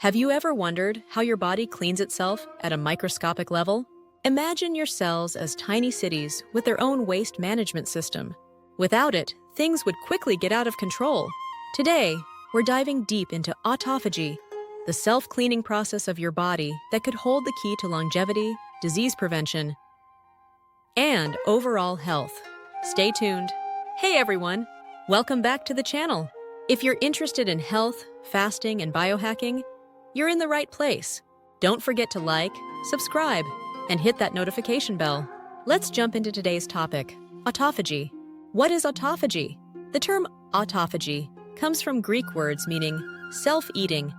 Have you ever wondered how your body cleans itself at a microscopic level? Imagine your cells as tiny cities with their own waste management system. Without it, things would quickly get out of control. Today, we're diving deep into autophagy, the self-cleaning process of your body that could hold the key to longevity, disease prevention, and overall health. Stay tuned. Hey everyone, welcome back to the channel. If you're interested in health, fasting, and biohacking, you're in the right place. Don't forget to like, subscribe, and hit that notification bell. Let's jump into today's topic, autophagy. What is autophagy? The term autophagy comes from Greek words meaning self-eating.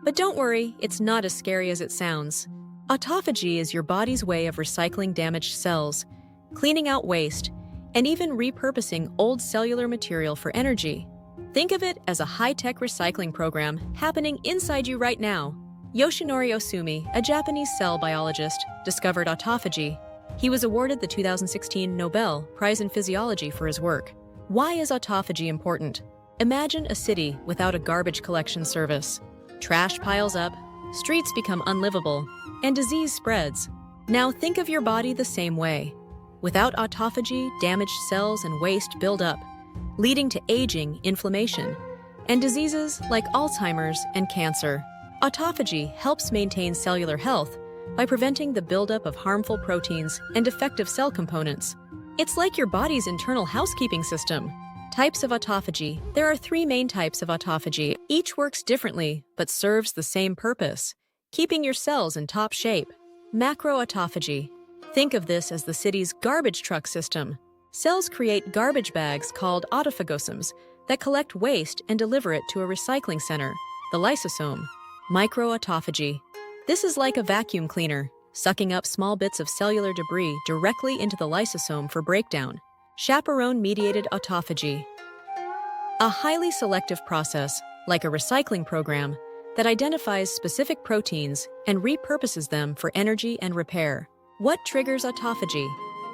But don't worry, it's not as scary as it sounds. Autophagy is your body's way of recycling damaged cells, cleaning out waste, and even repurposing old cellular material for energy. Think of it as a high-tech recycling program happening inside you right now. Yoshinori Osumi, a Japanese cell biologist, discovered autophagy. He was awarded the 2016 Nobel Prize in Physiology for his work. Why is autophagy important? Imagine a city without a garbage collection service. Trash piles up, streets become unlivable, and disease spreads. Now think of your body the same way. Without autophagy, damaged cells and waste build up, leading to aging, inflammation, and diseases like Alzheimer's and cancer. Autophagy helps maintain cellular health by preventing the buildup of harmful proteins and defective cell components. It's like your body's internal housekeeping system. Types of autophagy. There are 3 main types of autophagy. Each works differently, but serves the same purpose, keeping your cells in top shape. Macroautophagy. Think of this as the city's garbage truck system. Cells create garbage bags called autophagosomes that collect waste and deliver it to a recycling center, the lysosome. Microautophagy. This is like a vacuum cleaner, sucking up small bits of cellular debris directly into the lysosome for breakdown. Chaperone-mediated autophagy. A highly selective process, like a recycling program, that identifies specific proteins and repurposes them for energy and repair. What triggers autophagy?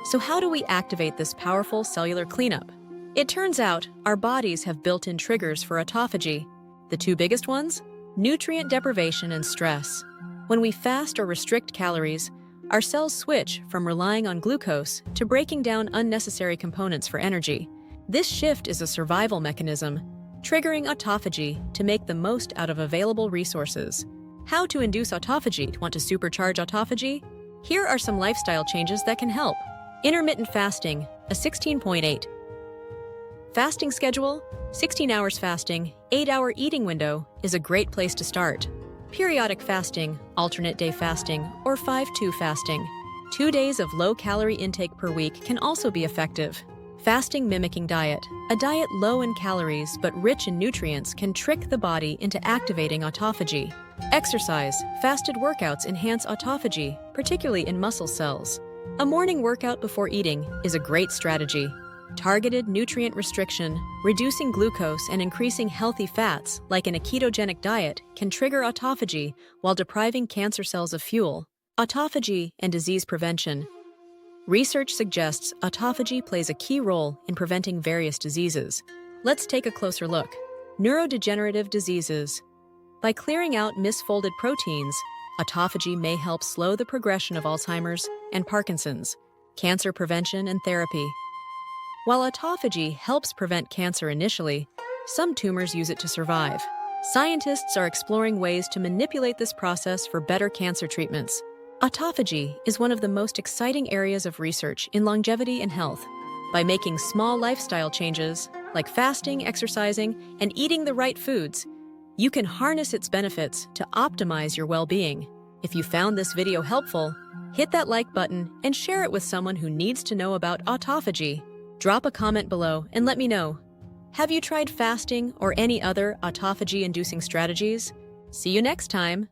So how do we activate this powerful cellular cleanup? It turns out our bodies have built-in triggers for autophagy. The 2 biggest ones? Nutrient deprivation and stress. When we fast or restrict calories, our cells switch from relying on glucose to breaking down unnecessary components for energy. This shift is a survival mechanism, triggering autophagy to make the most out of available resources. How to induce autophagy? Want to supercharge autophagy? Here are some lifestyle changes that can help. Intermittent fasting, a 16.8. Fasting schedule, 16 hours fasting, 8-hour eating window is a great place to start. Periodic fasting, alternate day fasting, or 5-2 fasting. 2 days of low-calorie intake per week can also be effective. Fasting mimicking diet. A diet low in calories but rich in nutrients can trick the body into activating autophagy. Exercise. Fasted workouts enhance autophagy, particularly in muscle cells. A morning workout before eating is a great strategy. Targeted nutrient restriction, reducing glucose and increasing healthy fats, like in a ketogenic diet, can trigger autophagy while depriving cancer cells of fuel. Autophagy and disease prevention. Research suggests autophagy plays a key role in preventing various diseases. Let's take a closer look. Neurodegenerative diseases. By clearing out misfolded proteins, autophagy may help slow the progression of Alzheimer's and Parkinson's. Cancer prevention and therapy. While autophagy helps prevent cancer initially, some tumors use it to survive. Scientists are exploring ways to manipulate this process for better cancer treatments. Autophagy is one of the most exciting areas of research in longevity and health. By making small lifestyle changes, like fasting, exercising, and eating the right foods, you can harness its benefits to optimize your well-being. If you found this video helpful, hit that like button and share it with someone who needs to know about autophagy. Drop a comment below and let me know. Have you tried fasting or any other autophagy-inducing strategies? See you next time!